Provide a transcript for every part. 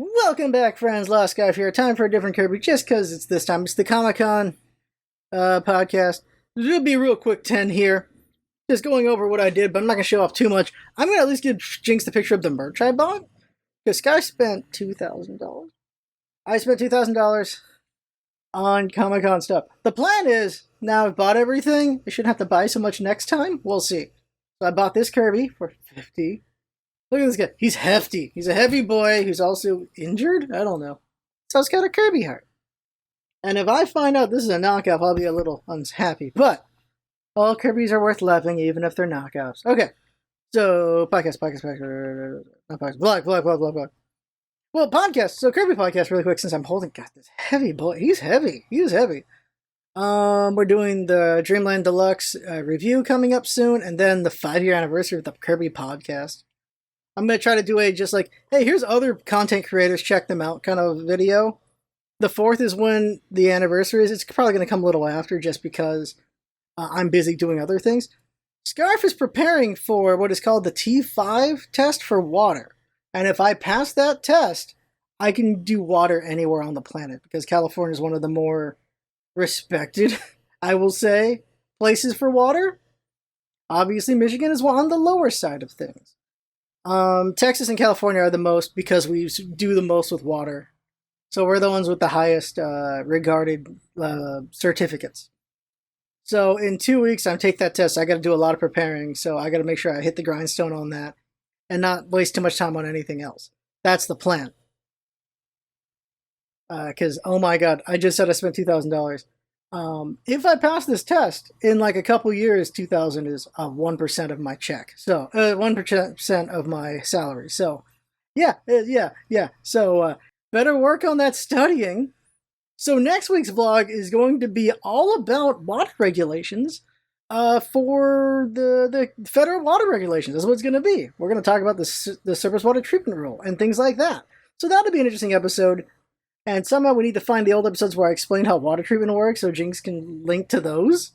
Welcome back, friends. Lost Scarf here. Time for a different Kirby, just because it's this time. It's the ComicCon podcast. This will be a real quick 10 here. Just going over what I did, but I'm not going to show off too much. I'm going to at least give Jinx the picture of the merch I bought. Because Sky spent $2,000. I spent $2,000 on Comic-Con stuff. The plan is, now I've bought everything, I shouldn't have to buy so much next time. We'll see. So I bought this Kirby for $50. Look at this guy. He's hefty. He's a heavy boy who's also injured? I don't know. So it's got a Kirby heart. And if I find out this is a knockoff, I'll be a little unhappy. But all Kirbys are worth loving, even if they're knockoffs. Okay. So, podcast. Not podcast. Vlog. Well, podcast. So, Kirby podcast really quick since I'm holding. God, this heavy boy. He's heavy. He is heavy. We're doing the Dreamland Deluxe review coming up soon. And then the 5-year anniversary of the Kirby podcast. I'm going to try to do a just like, hey, here's other content creators, check them out kind of video. The 4th is when the anniversary is. It's probably going to come a little after just because I'm busy doing other things. Scarf is preparing for what is called the T5 test for water. And if I pass that test, I can do water anywhere on the planet because California is one of the more respected, I will say, places for water. Obviously, Michigan is on the lower side of things. Texas and California are the most because we do the most with water. So we're the ones with the highest regarded certificates. So in 2 weeks, I take that test. I got to do a lot of preparing. So I got to make sure I hit the grindstone on that and not waste too much time on anything else. That's the plan. Because, oh my God, I just said I spent $2,000. If I pass this test in like a couple years, 2,000 is 1% of my check. So 1% of my salary. So yeah. So better work on that studying. So next week's vlog is going to be all about water regulations for the federal water regulations. That's what it's going to be. We're going to talk about the surface water treatment rule and things like that. So that'll be an interesting episode. And somehow we need to find the old episodes where I explain how water treatment works so Jinx can link to those.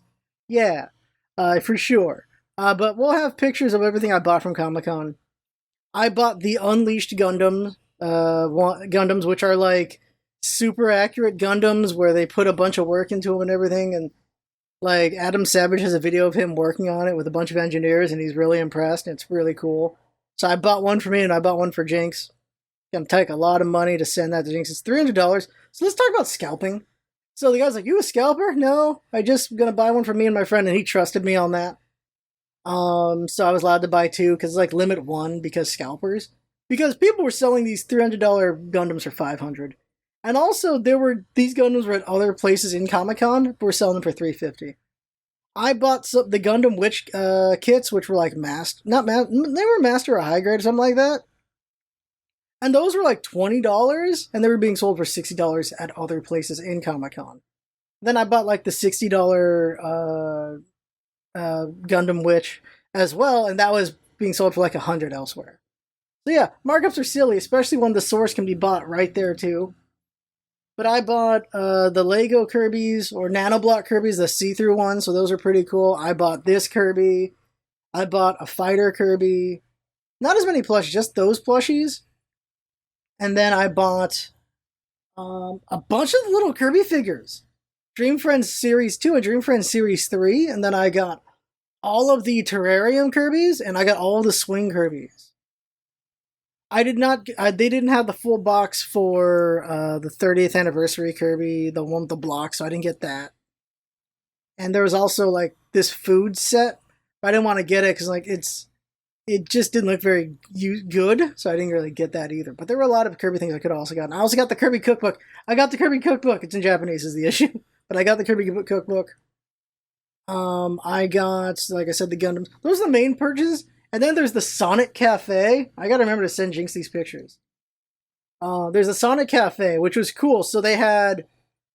Yeah, for sure. But we'll have pictures of everything I bought from Comic-Con. I bought the Unleashed Gundams, which are like super accurate Gundams where they put a bunch of work into them and everything. And like Adam Savage has a video of him working on it with a bunch of engineers and he's really impressed and it's really cool. So I bought one for me and I bought one for Jinx. Gonna take a lot of money to send that to Jinx. It's $300. So let's talk about scalping. So the guy's like, you a scalper? No, I just gonna buy one for me and my friend, and he trusted me on that. So I was allowed to buy 2 because like limit 1 because scalpers. Because people were selling these $300 Gundams for $500. And also these Gundams were at other places in Comic-Con, but we're selling them for $350. I bought the Gundam Witch kits, which were like they were master or high grade or something like that. And those were like $20, and they were being sold for $60 at other places in Comic-Con. Then I bought like the $60 Gundam Witch as well, and that was being sold for like $100 elsewhere. So yeah, markups are silly, especially when the source can be bought right there too. But I bought the Lego Kirbys, or Nanoblock Kirbys, the see-through ones, so those are pretty cool. I bought this Kirby. I bought a Fighter Kirby. Not as many plushies, just those plushies. And then I bought a bunch of little Kirby figures. Dream Friends Series 2 and Dream Friends Series 3. And then I got all of the Terrarium Kirbys and I got all of the Swing Kirbys. They didn't have the full box for the 30th anniversary Kirby, the one with the block, so I didn't get that. And there was also like this food set. But I didn't want to get it because like it just didn't look very good, so I didn't really get that either. But there were a lot of Kirby things I could have also gotten. I also got the Kirby Cookbook. I got the Kirby Cookbook. It's in Japanese is the issue. But I got the Kirby Cookbook. I got, like I said, the Gundams. Those are the main purchases. And then there's the Sonic Cafe. I gotta remember to send Jinx these pictures. There's a Sonic Cafe, which was cool. So they had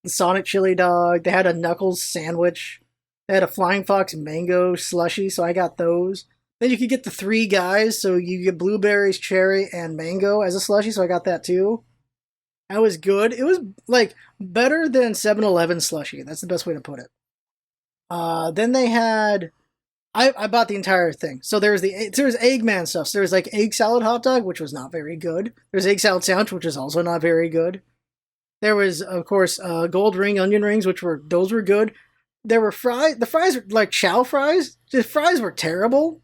the Sonic Chili Dog. They had a Knuckles sandwich. They had a Flying Fox mango slushie, so I got those. Then you could get the 3 guys, so you get blueberries, cherry, and mango as a slushie, so I got that too. That was good. It was, like, better than 7-Eleven slushie. That's the best way to put it. Then they had I bought the entire thing. So there was Eggman stuff. So there was like egg salad hot dog, which was not very good. There's egg salad sandwich, which is also not very good. There was, of course, gold ring onion rings, those were good. There were fries. The fries were like chow fries. The fries were terrible,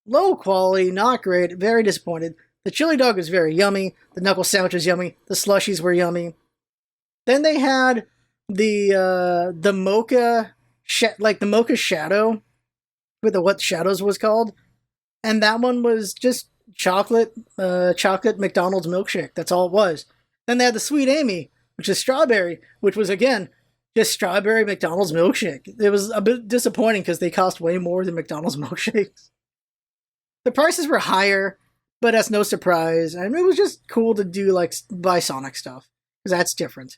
low quality, not great. Very disappointed. The chili dog was very yummy. The knuckle sandwich was yummy. The slushies were yummy. Then they had the mocha, like the mocha shadow, with the what shadows was called, and that one was just chocolate McDonald's milkshake. That's all it was. Then they had the Sweet Amy, which is strawberry, which was again just strawberry McDonald's milkshake. It was a bit disappointing because they cost way more than McDonald's milkshakes. The prices were higher, but that's no surprise. And it was just cool to do like buy Sonic stuff because that's different.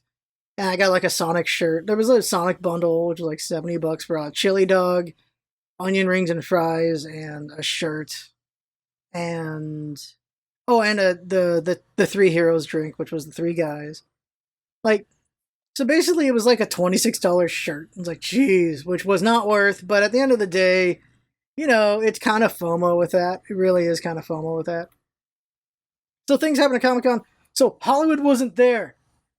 And I got like a Sonic shirt. There was a Sonic bundle, which was like $70 for a chili dog, onion rings and fries, and a shirt, and the Three Heroes drink, which was the three guys. Like, so basically, it was like a $26 shirt. It was like, geez, which was not worth. But at the end of the day, you know, it's kind of FOMO with that. It really is kind of FOMO with that. So things happen at Comic-Con. So Hollywood wasn't there,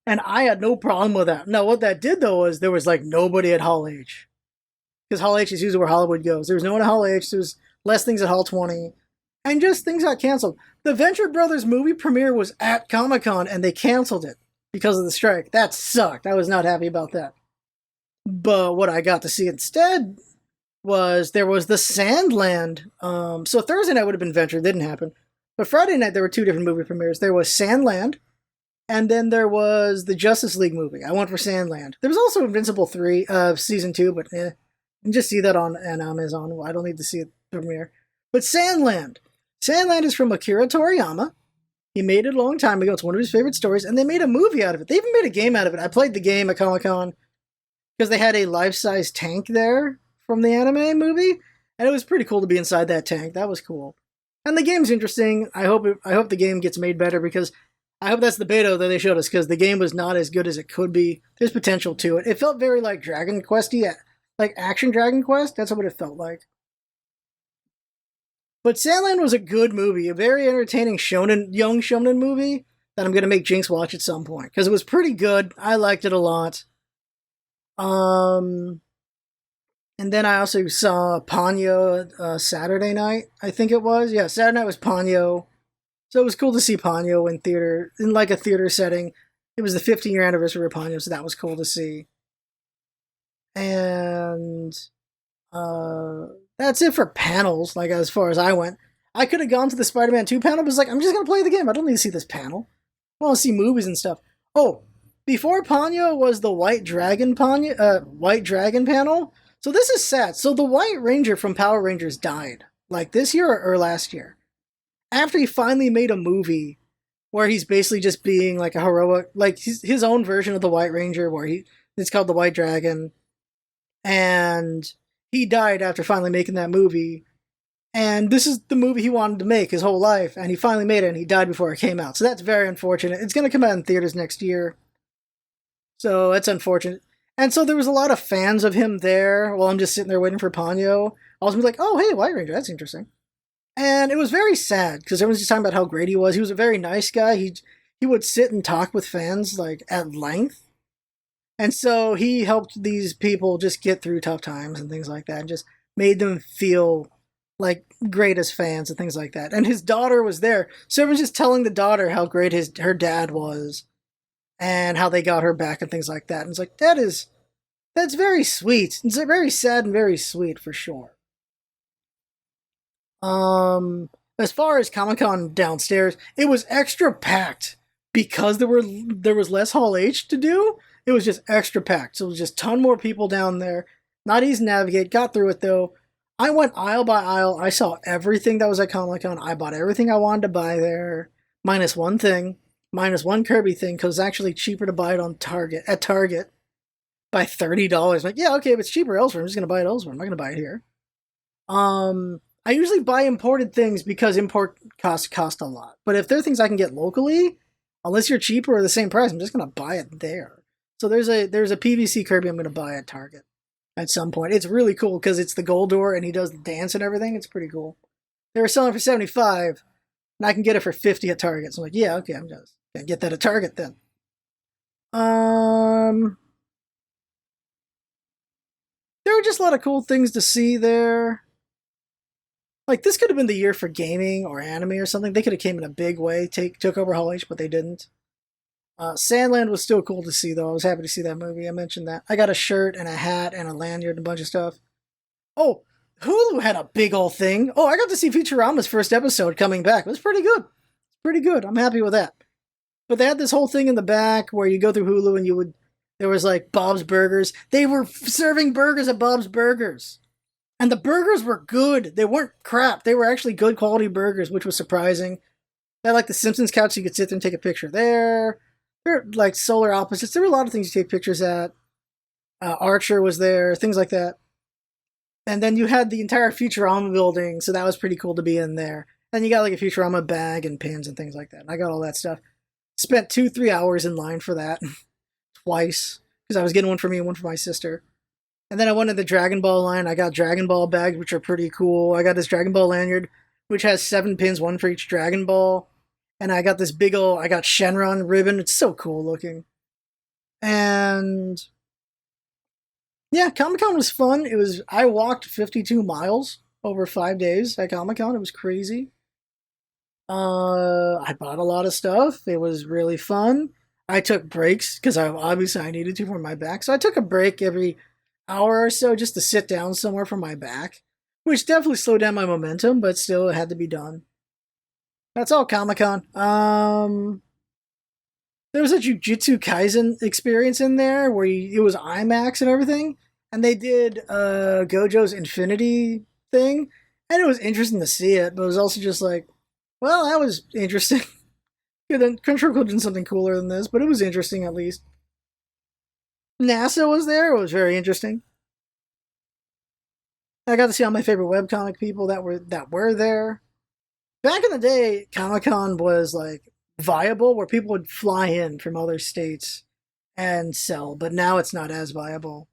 and I had no problem with that. Now, what that did though was there was like nobody at Hall H. Because Hall H is usually where Hollywood goes. There was no one at Hall H. There was less things at Hall 20. And just things got canceled. The Venture Brothers movie premiere was at Comic-Con, and they canceled it because of the strike. That sucked. I was not happy about that. But what I got to see instead was there was the Sandland. So Thursday night would have been Venture. Didn't happen. But Friday night, there were two different movie premieres. There was Sandland, and then there was the Justice League movie. I went for Sandland. There was also Invincible 3 Season 2, but you can just see that on Amazon. I don't need to see it premiere. But Sandland. Sandland is from Akira Toriyama. He made it a long time ago. It's one of his favorite stories, and they made a movie out of it. They even made a game out of it. I played the game at Comic-Con because they had a life-size tank there from the anime movie, and it was pretty cool to be inside that tank. That was cool. And the game's interesting. I hope the game gets made better because I hope that's the beta that they showed us because the game was not as good as it could be. There's potential to it. It felt very like Dragon Quest-y, like Action Dragon Quest. That's what it felt like. But Sandland was a good movie, a very entertaining young shonen movie that I'm going to make Jinx watch at some point because it was pretty good. I liked it a lot. And then I also saw Ponyo Saturday night, I think it was. Yeah, Saturday night was Ponyo. So it was cool to see Ponyo in theater, in like a theater setting. It was the 15-year anniversary of Ponyo, so that was cool to see. And that's it for panels, like as far as I went. I could have gone to the Spider-Man 2 panel, but it's like, I'm just going to play the game. I don't need to see this panel. I want to see movies and stuff. Oh, before Ponyo was the White Dragon panel. So this is sad. So the White Ranger from Power Rangers died, like this year or last year. After he finally made a movie where he's basically just being like a heroic, like his own version of the White Ranger, where it's called the White Dragon. And he died after finally making that movie. And this is the movie he wanted to make his whole life. And he finally made it, and he died before it came out. So that's very unfortunate. It's going to come out in theaters next year. So that's unfortunate. And so there was a lot of fans of him there while I'm just sitting there waiting for Ponyo. I was like, oh, hey, White Ranger, that's interesting. And it was very sad because everyone's just talking about how great he was. He was a very nice guy. He would sit and talk with fans like at length. And so he helped these people just get through tough times and things like that, and just made them feel like great as fans and things like that. And his daughter was there. So everyone's just telling the daughter how great her dad was and how they got her back and things like that. And it's like, that's very sweet. It's very sad and very sweet for sure. As far as Comic-Con downstairs, it was extra packed because there was less Hall H to do. It was just extra packed. So it was just a ton more people down there. Not easy to navigate. Got through it though. I went aisle by aisle. I saw everything that was at Comic-Con. I bought everything I wanted to buy there. Minus one Kirby thing, because it's actually cheaper to buy it at Target by $30. Like, yeah, okay, if it's cheaper elsewhere, I'm just gonna buy it elsewhere. I'm not gonna buy it here. I usually buy imported things because import costs cost a lot. But if there are things I can get locally, unless you're cheaper or the same price, I'm just gonna buy it there. So there's a PVC Kirby I'm gonna buy at Target. at some point. It's really cool because it's the gold door and he does the dance and everything. It's pretty cool. They were selling for 75, and I can get it for 50 at Target. So I'm like, yeah, okay, I'm just gonna get that at Target then. There were just a lot of cool things to see there. Like, this could have been the year for gaming or anime or something. They could have came in a big way, took over Hall H, but they didn't. Sandland was still cool to see, though. I was happy to see that movie. I mentioned that. I got a shirt and a hat and a lanyard and a bunch of stuff. Oh, Hulu had a big old thing. Oh, I got to see Futurama's first episode coming back. It was pretty good. Pretty good. I'm happy with that. But they had this whole thing in the back where you go through Hulu and there was like Bob's Burgers. They were serving burgers at Bob's Burgers. And the burgers were good. They weren't crap. They were actually good quality burgers, which was surprising. They had like the Simpsons couch, so you could sit there and take a picture there. They're like solar opposites. There were a lot of things you take pictures at. Archer was there, things like that. And then you had the entire Futurama building, so that was pretty cool to be in there. And you got like a Futurama bag and pins and things like that. And I got all that stuff. Spent 2-3 hours in line for that. Twice. Because I was getting one for me and one for my sister. And then I went to the Dragon Ball line. I got Dragon Ball bags, which are pretty cool. I got this Dragon Ball lanyard, which has 7 pins, one for each Dragon Ball. And I got this I got Shenron ribbon. It's so cool looking. And yeah, Comic-Con was fun. I walked 52 miles over 5 days at Comic-Con. It was crazy. I bought a lot of stuff. It was really fun. I took breaks because I needed to for my back. So I took a break every hour or so just to sit down somewhere for my back, which definitely slowed down my momentum, but still it had to be done. That's all Comic-Con. There was a Jujutsu Kaisen experience in there where it was IMAX and everything, and they did Gojo's Infinity thing, and it was interesting to see it, but it was also just like, well, that was interesting. Control could have done something cooler than this, but it was interesting at least. NASA was there. It was very interesting. I got to see all my favorite webcomic people that were there. Back in the day, Comic-Con was like viable, where people would fly in from other states and sell, but now it's not as viable.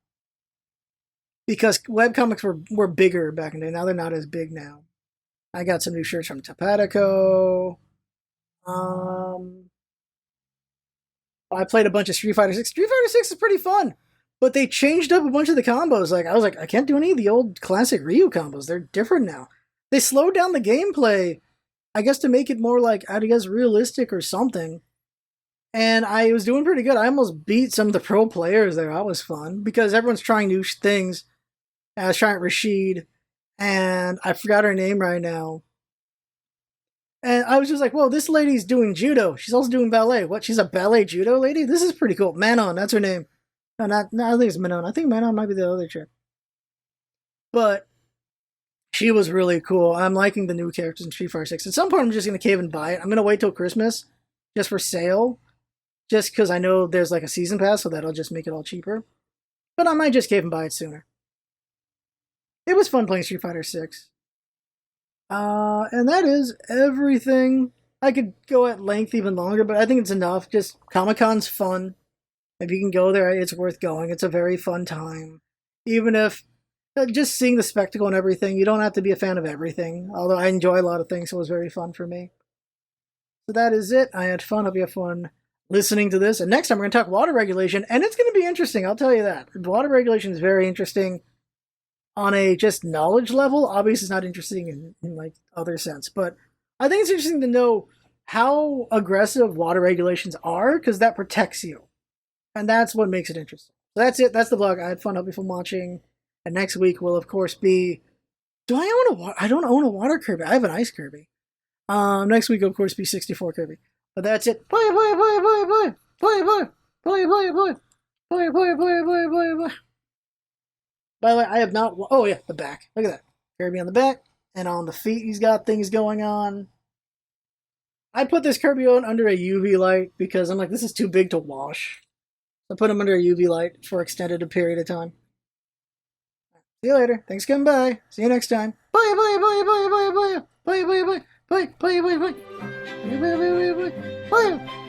Because webcomics were bigger back in the day. Now they're not as big now. I got some new shirts from Topatico. I played a bunch of Street Fighter 6. Street Fighter 6 is pretty fun, but they changed up a bunch of the combos. Like, I was like, I can't do any of the old classic Ryu combos. They're different now. They slowed down the gameplay, I guess, to make it more like, I guess, realistic or something. And I was doing pretty good. I almost beat some of the pro players there. That was fun because everyone's trying new things. I was trying Rashid, and I forgot her name right now. And I was just like, whoa, this lady's doing judo. She's also doing ballet. What? She's a ballet judo lady? This is pretty cool. Manon, that's her name. No, I think it's Manon. I think Manon might be the other chick. But she was really cool. I'm liking the new characters in Street Fighter 6. At some point, I'm just going to cave and buy it. I'm going to wait till Christmas just for sale. Just because I know there's like a season pass, so that'll just make it all cheaper. But I might just cave and buy it sooner. It was fun playing Street Fighter 6. And that is everything. I could go at length even longer, but I think it's enough. Just Comic-Con's fun. If you can go there, it's worth going. It's a very fun time. Even if just seeing the spectacle and everything, you don't have to be a fan of everything. Although I enjoy a lot of things, so it was very fun for me. So that is it. I had fun. Hope you have fun listening to this. And next time we're going to talk water regulation, and it's going to be interesting. I'll tell you that. Water regulation is very interesting. On a just knowledge level, obviously it's not interesting in like other sense, but I think it's interesting to know how aggressive water regulations are, because that protects you. And that's what makes it interesting. So that's it. That's the vlog. I had fun. Hope you fun watching. And next week will, of course, be... I don't own a water Kirby. I have an ice Kirby. Next week will, of course, be 64 Kirby. But that's it. Bye, bye, bye, bye, bye. Bye, bye. Bye, bye, bye. Bye, bye, bye, bye, bye, bye. By the way, I have not... Oh, yeah, the back. Look at that. Kirby on the back. And on the feet, he's got things going on. I put this Kirby on under a UV light because I'm like, this is too big to wash. I put him under a UV light for extended period of time. See you later. Thanks for coming by. See you next time. Bye, bye, bye, bye, bye, bye. Bye, bye, bye. Bye, bye, bye, bye. Bye, bye, bye, bye. Bye.